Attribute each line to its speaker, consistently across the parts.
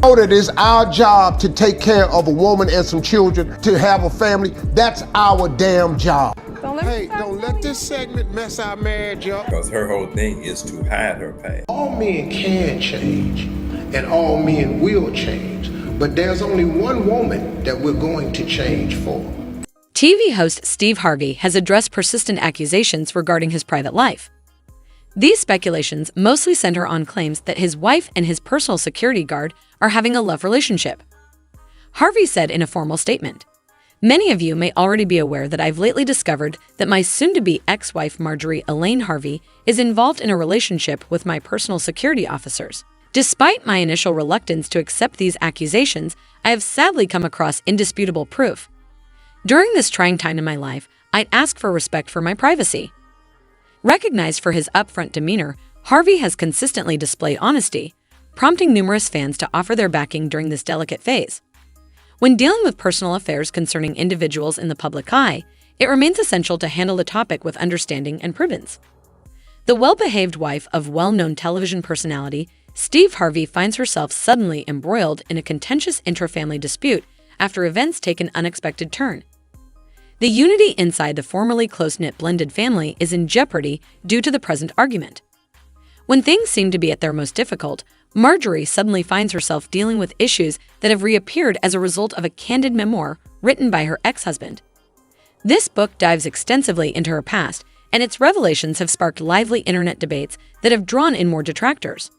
Speaker 1: know that it's our job to take care of a woman and some children, to have a family. That's our damn job. Hey, don't let this segment mess our marriage up.
Speaker 2: Because her whole thing is to hide her past.
Speaker 1: All men can change, and all men will change. But there's only one woman that we're going to change for.
Speaker 3: TV host Steve Harvey has addressed persistent accusations regarding his private life. These speculations mostly center on claims that his wife and his personal security guard are having a love relationship. Harvey said in a formal statement, "Many of you may already be aware that I've lately discovered that my soon-to-be ex-wife Marjorie Harvey is involved in a relationship with my personal security officers. Despite my initial reluctance to accept these accusations, I have sadly come across indisputable proof. During this trying time in my life, I'd ask for respect for my privacy." Recognized for his upfront demeanor, Harvey has consistently displayed honesty, prompting numerous fans to offer their backing during this delicate phase. When dealing with personal affairs concerning individuals in the public eye, it remains essential to handle the topic with understanding and prudence. The well-behaved wife of well-known television personality Steve Harvey finds herself suddenly embroiled in a contentious intra-family dispute after events take an unexpected turn. The unity inside the formerly close-knit blended family is in jeopardy due to the present argument. When things seem to be at their most difficult, Marjorie suddenly finds herself dealing with issues that have reappeared as a result of a candid memoir written by her ex-husband. This book dives extensively into her past, and its revelations have sparked lively internet debates that have drawn in more detractors.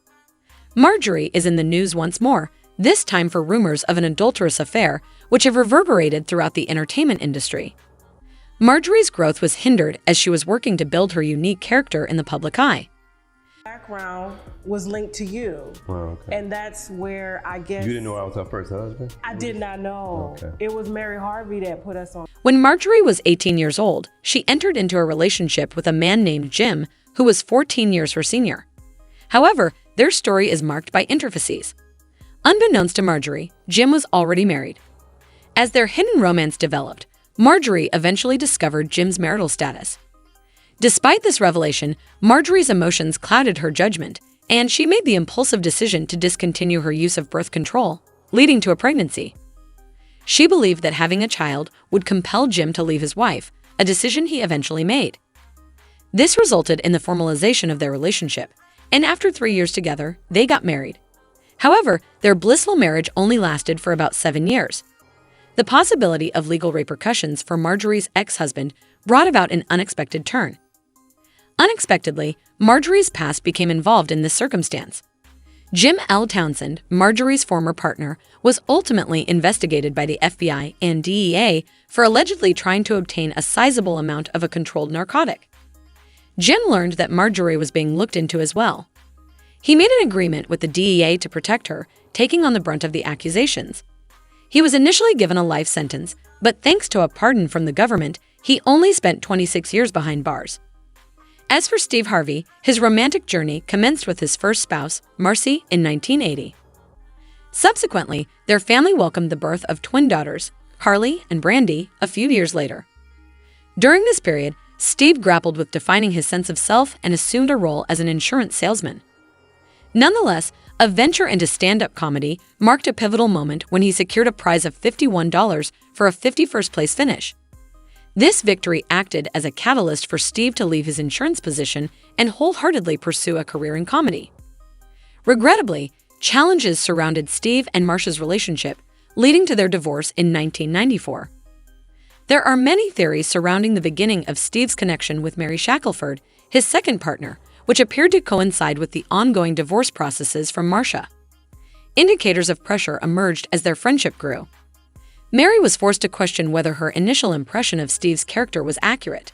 Speaker 3: Marjorie is in the news once more, this time for rumors of an adulterous affair, which have reverberated throughout the entertainment industry. Marjorie's growth was hindered as she was working to build her unique character in the public eye.
Speaker 4: Background was linked to you.
Speaker 5: Oh, okay.
Speaker 4: And that's where I guess...
Speaker 5: You didn't know I was her first husband?
Speaker 4: I did not know.
Speaker 5: Okay.
Speaker 4: It was Mary Harvey that put us on.
Speaker 3: When Marjorie was 18 years old, she entered into a relationship with a man named Jim, who was 14 years her senior. However, their story is marked by intricacies. Unbeknownst to Marjorie, Jim was already married. As their hidden romance developed, Marjorie eventually discovered Jim's marital status. Despite this revelation, Marjorie's emotions clouded her judgment, and she made the impulsive decision to discontinue her use of birth control, leading to a pregnancy. She believed that having a child would compel Jim to leave his wife, a decision he eventually made. This resulted in the formalization of their relationship, and after 3 years together, they got married. However, their blissful marriage only lasted for about 7 years. The possibility of legal repercussions for Marjorie's ex-husband brought about an unexpected turn. Unexpectedly, Marjorie's past became involved in this circumstance. Jim L. Townsend, Marjorie's former partner, was ultimately investigated by the FBI and DEA for allegedly trying to obtain a sizable amount of a controlled narcotic. Jim learned that Marjorie was being looked into as well. He made an agreement with the DEA to protect her, taking on the brunt of the accusations. He was initially given a life sentence, but thanks to a pardon from the government, he only spent 26 years behind bars. As for Steve Harvey, his romantic journey commenced with his first spouse, Marcy, in 1980. Subsequently, their family welcomed the birth of twin daughters, Harley and Brandy, a few years later. During this period, Steve grappled with defining his sense of self and assumed a role as an insurance salesman. Nonetheless, a venture into stand-up comedy marked a pivotal moment when he secured a prize of $51 for a 51st place finish. This victory acted as a catalyst for Steve to leave his insurance position and wholeheartedly pursue a career in comedy. Regrettably, challenges surrounded Steve and Marsha's relationship, leading to their divorce in 1994. There are many theories surrounding the beginning of Steve's connection with Mary Shackelford, his second partner, which appeared to coincide with the ongoing divorce processes from Marsha. Indicators of pressure emerged as their friendship grew. Mary was forced to question whether her initial impression of Steve's character was accurate.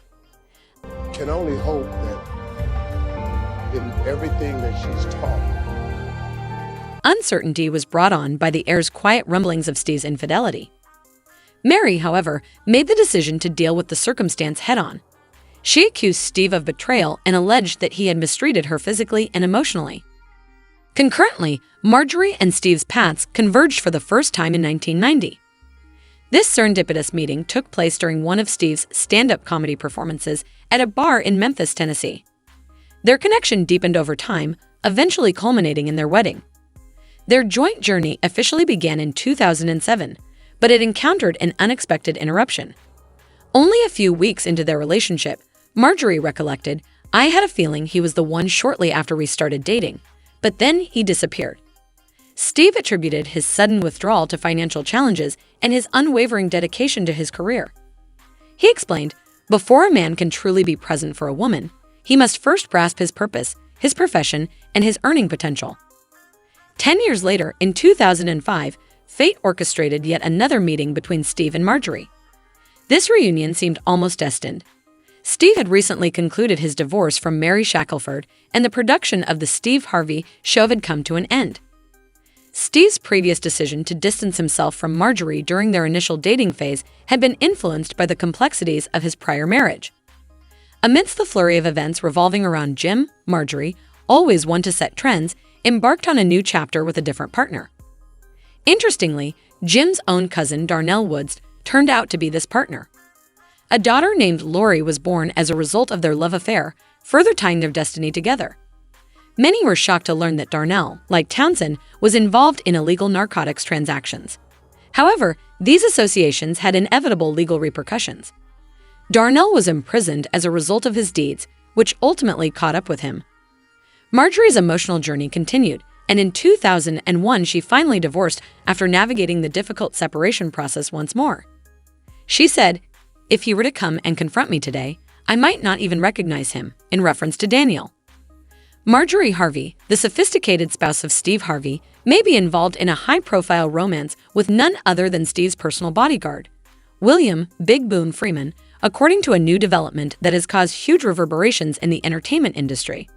Speaker 1: Can only hope that in everything that she's taught.
Speaker 3: Uncertainty was brought on by the air's quiet rumblings of Steve's infidelity. Mary, however, made the decision to deal with the circumstance head-on. She accused Steve of betrayal and alleged that he had mistreated her physically and emotionally. Concurrently, Marjorie and Steve's paths converged for the first time in 1990. This serendipitous meeting took place during one of Steve's stand-up comedy performances at a bar in Memphis, Tennessee. Their connection deepened over time, eventually culminating in their wedding. Their joint journey officially began in 2007, but it encountered an unexpected interruption. Only a few weeks into their relationship, Marjorie recollected, "I had a feeling he was the one shortly after we started dating, but then he disappeared." Steve attributed his sudden withdrawal to financial challenges and his unwavering dedication to his career. He explained, "Before a man can truly be present for a woman, he must first grasp his purpose, his profession, and his earning potential." 10 years later, in 2005, fate orchestrated yet another meeting between Steve and Marjorie. This reunion seemed almost destined. Steve had recently concluded his divorce from Mary Shackelford, and the production of the Steve Harvey show had come to an end. Steve's previous decision to distance himself from Marjorie during their initial dating phase had been influenced by the complexities of his prior marriage. Amidst the flurry of events revolving around Jim, Marjorie, always one to set trends, embarked on a new chapter with a different partner. Interestingly, Jim's own cousin Darnell Woods turned out to be this partner. A daughter named Lori was born as a result of their love affair, further tying their destiny together. Many were shocked to learn that Darnell, like Townsend, was involved in illegal narcotics transactions. However, these associations had inevitable legal repercussions. Darnell was imprisoned as a result of his deeds, which ultimately caught up with him. Marjorie's emotional journey continued, and in 2001 she finally divorced after navigating the difficult separation process once more. She said, "If he were to come and confront me today, I might not even recognize him," in reference to Daniel. Marjorie Harvey, the sophisticated spouse of Steve Harvey, may be involved in a high-profile romance with none other than Steve's personal bodyguard, William "Big Boom" Freeman, according to a new development that has caused huge reverberations in the entertainment industry.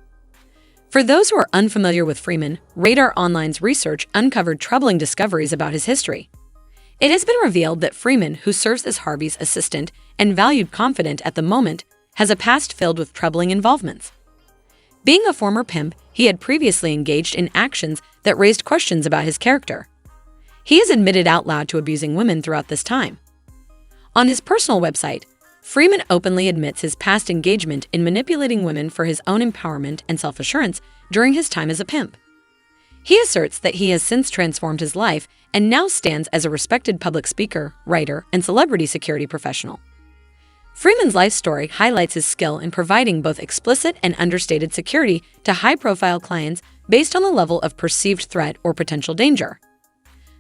Speaker 3: For those who are unfamiliar with Freeman, Radar Online's research uncovered troubling discoveries about his history. It has been revealed that Freeman, who serves as Harvey's assistant and valued confidant at the moment, has a past filled with troubling involvements. Being a former pimp, he had previously engaged in actions that raised questions about his character. He has admitted out loud to abusing women throughout this time. On his personal website, Freeman openly admits his past engagement in manipulating women for his own empowerment and self-assurance during his time as a pimp. He asserts that he has since transformed his life and now stands as a respected public speaker, writer, and celebrity security professional. Freeman's life story highlights his skill in providing both explicit and understated security to high-profile clients based on the level of perceived threat or potential danger.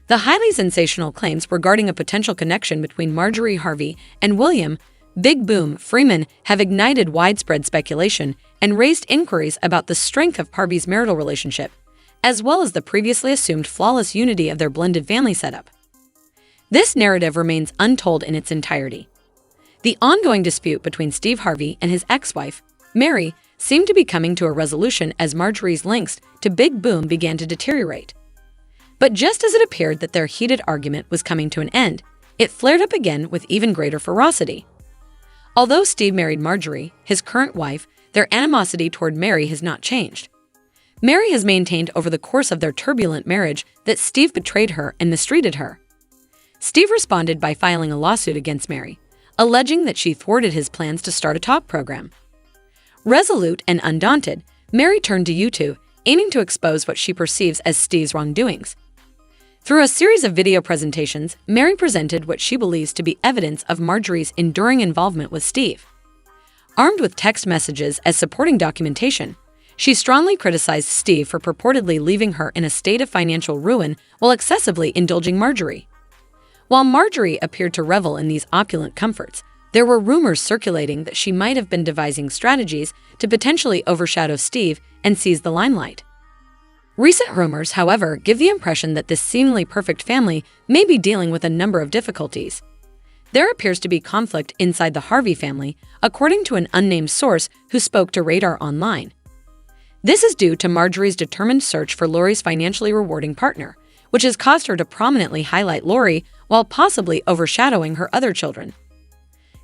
Speaker 3: The highly sensational claims regarding a potential connection between Marjorie Harvey and William "Big Boom" Freeman have ignited widespread speculation and raised inquiries about the strength of Harvey's marital relationship, as well as the previously assumed flawless unity of their blended family setup. This narrative remains untold in its entirety. The ongoing dispute between Steve Harvey and his ex-wife, Mary, seemed to be coming to a resolution as Marjorie's links to Big Boom began to deteriorate. But just as it appeared that their heated argument was coming to an end, it flared up again with even greater ferocity. Although Steve married Marjorie, his current wife, their animosity toward Mary has not changed. Mary has maintained over the course of their turbulent marriage that Steve betrayed her and mistreated her. Steve responded by filing a lawsuit against Mary, alleging that she thwarted his plans to start a talk program. Resolute and undaunted, Mary turned to YouTube, aiming to expose what she perceives as Steve's wrongdoings. Through a series of video presentations, Mary presented what she believes to be evidence of Marjorie's enduring involvement with Steve. Armed with text messages as supporting documentation, she strongly criticized Steve for purportedly leaving her in a state of financial ruin while excessively indulging Marjorie. While Marjorie appeared to revel in these opulent comforts, there were rumors circulating that she might have been devising strategies to potentially overshadow Steve and seize the limelight. Recent rumors, however, give the impression that this seemingly perfect family may be dealing with a number of difficulties. There appears to be conflict inside the Harvey family, according to an unnamed source who spoke to Radar Online. This is due to Marjorie's determined search for Lori's financially rewarding partner, which has caused her to prominently highlight Lori while possibly overshadowing her other children.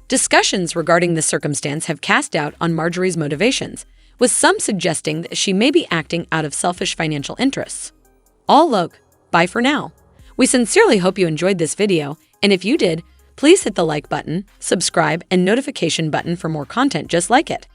Speaker 3: Discussions regarding this circumstance have cast doubt on Marjorie's motivations, with some suggesting that she may be acting out of selfish financial interests. All look, bye for now. We sincerely hope you enjoyed this video, and if you did, please hit the like button, subscribe, and notification button for more content just like it.